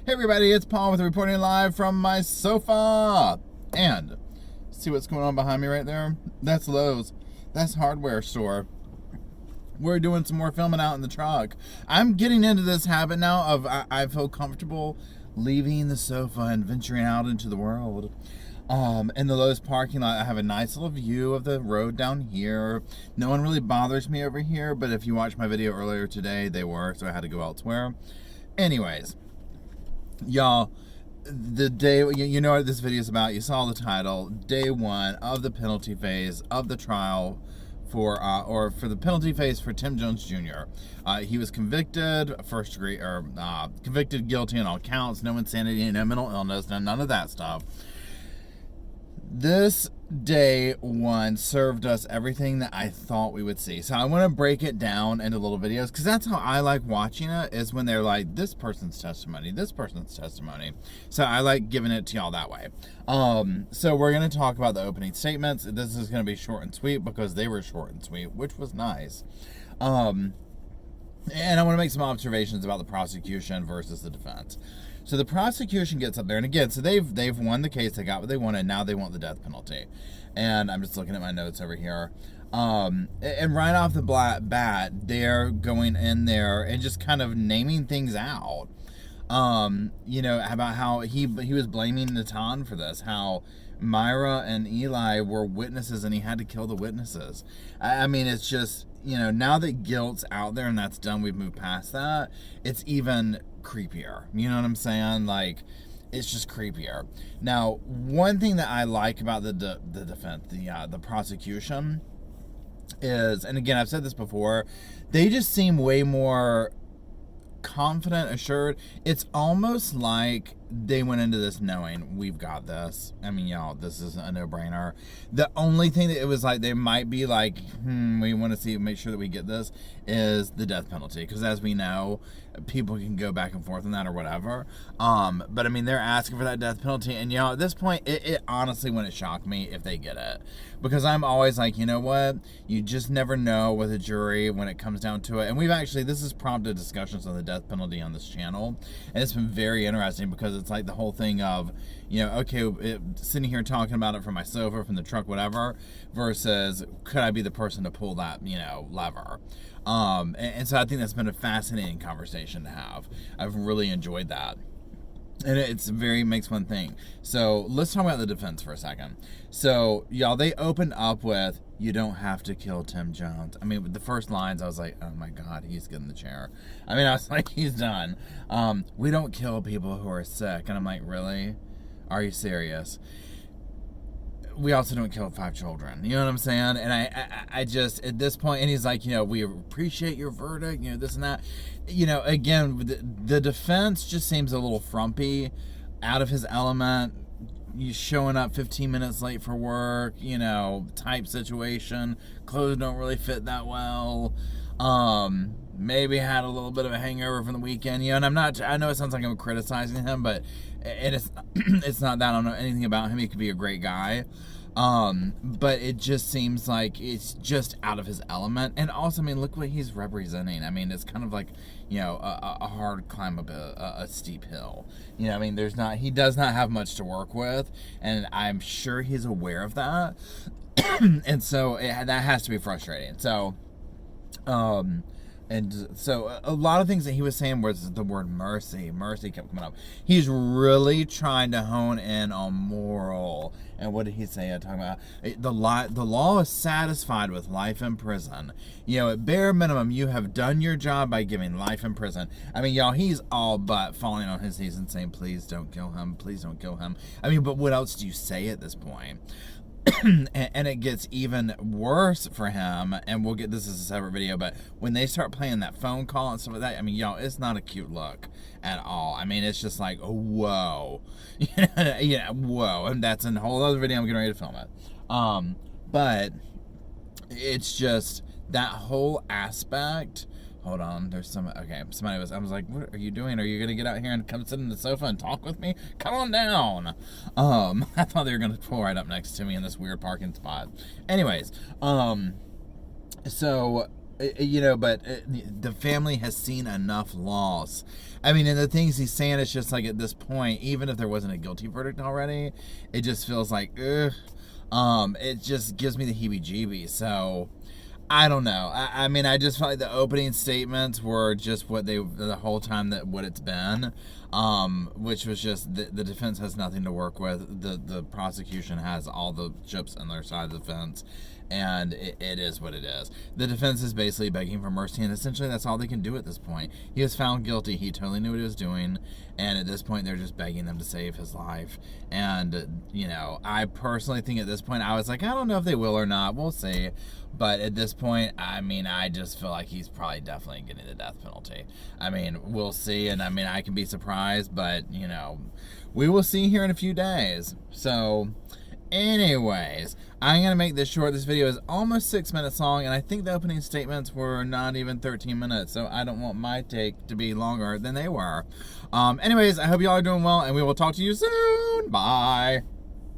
Hey everybody, it's Paul with reporting live from my sofa. And see what's going on behind me right there? That's Lowe's. That's hardware store. We're doing some more filming out in the truck. I'm getting into this habit now of I feel comfortable leaving the sofa and venturing out into the world. In the Lowe's parking lot, I have a nice little view of the road down here. No one really bothers me over here, but if you watched my video earlier today, they were, so I had to go elsewhere. Anyways, y'all, the day, you know what this video is about. You saw the title. Day one of the penalty phase of the trial for the penalty phase for Tim Jones Jr. He was convicted, convicted guilty on all counts, no insanity, no mental illness, none of that stuff. This day one served us everything that I thought we would see. So I want to break it down into little videos because that's how I like watching it, is when they're like, this person's testimony, this person's testimony. So I like giving it to y'all that way. So we're going to talk about the opening statements. This is going to be short and sweet because they were short and sweet, which was nice. And I want to make some observations about the prosecution versus the defense. So the prosecution gets up there, and again, so they've won the case, they got what they wanted, now they want the death penalty. And I'm just looking at my notes over here. And right off the bat, they're going in there and just kind of naming things out. About how he was blaming Natan for this, how Myra and Eli were witnesses and he had to kill the witnesses. I mean, it's just, now that guilt's out there and that's done, we've moved past that, it's even creepier. You know what I'm saying? Like, it's just creepier. Now, one thing that I like about the defense, the prosecution is, and again, I've said this before, they just seem way more confident, assured. It's almost like they went into this knowing we've got this. I mean, y'all, this is a no-brainer. The only thing that it was like they might be like, we want to make sure that we get this, is the death penalty, because as we know, people can go back and forth on that or whatever. But I mean, they're asking for that death penalty, and at this point, it honestly wouldn't shock me if they get it, because I'm always like, you know what, you just never know with a jury when it comes down to it. And this has prompted discussions on the death penalty on this channel, and it's been very interesting because it's like the whole thing of, sitting here talking about it from my sofa, from the truck, whatever, versus could I be the person to pull that, lever? And so I think that's been a fascinating conversation to have. I've really enjoyed that. And it's makes one thing. So let's talk about the defense for a second. So, y'all, they opened up with, you don't have to kill Tim Jones. I mean, with the first lines, I was like, oh my God, he's getting the chair. I mean, I was like, he's done. We don't kill people who are sick. And I'm like, really? Are you serious? We also don't kill 5 children. You know what I'm saying? And I just, at this point, and he's like, we appreciate your verdict, this and that. Again, the defense just seems a little frumpy, out of his element. You showing up 15 minutes late for work, type situation. Clothes don't really fit that well. Maybe had a little bit of a hangover from the weekend, and I know it sounds like I'm criticizing him, but it's not that. I don't know anything about him. He could be a great guy. But it just seems like it's just out of his element. And also, I mean, look what he's representing. I mean, it's kind of like, a hard climb up a steep hill. I mean, he does not have much to work with, and I'm sure he's aware of that. And so that has to be frustrating. So, and so a lot of things that he was saying was the word mercy. Mercy kept coming up. He's really trying to hone in on moral. And what did he say? I'm talking about the law is satisfied with life in prison. At bare minimum, you have done your job by giving life in prison. I mean, y'all, he's all but falling on his knees and saying, please don't kill him. Please don't kill him. I mean, but what else do you say at this point? And it gets even worse for him, and we'll get this as a separate video, but when they start playing that phone call and stuff like that, I mean, y'all, it's not a cute look at all. I mean, it's just like, whoa. Whoa. And that's a whole other video. I'm getting ready to film it. But it's just that whole aspect. Hold on, somebody I was like, what are you doing? Are you going to get out here and come sit in the sofa and talk with me? Come on down. I thought they were going to pull right up next to me in this weird parking spot. Anyways, so but the family has seen enough loss. I mean, and the things he's saying, it's just like at this point, even if there wasn't a guilty verdict already, it just feels like, ugh. It just gives me the heebie-jeebies. So, I don't know. I mean, I just felt like the opening statements were just what the whole time that what it's been, which was just the defense has nothing to work with. The prosecution has all the chips on their side of the fence, and it is what it is. The defense is basically begging for mercy, and essentially that's all they can do at this point. He was found guilty. He totally knew what he was doing, and at this point they're just begging them to save his life. And, I personally think at this point, I was like, I don't know if they will or not. We'll see. But at this point, I mean, I just feel like he's probably definitely getting the death penalty. I mean, we'll see, and I mean, I can be surprised, but, we will see here in a few days. So, anyways, I'm going to make this short. This video is almost 6 minutes long, and I think the opening statements were not even 13 minutes, so I don't want my take to be longer than they were. Anyways, I hope you all are doing well, and we will talk to you soon. Bye.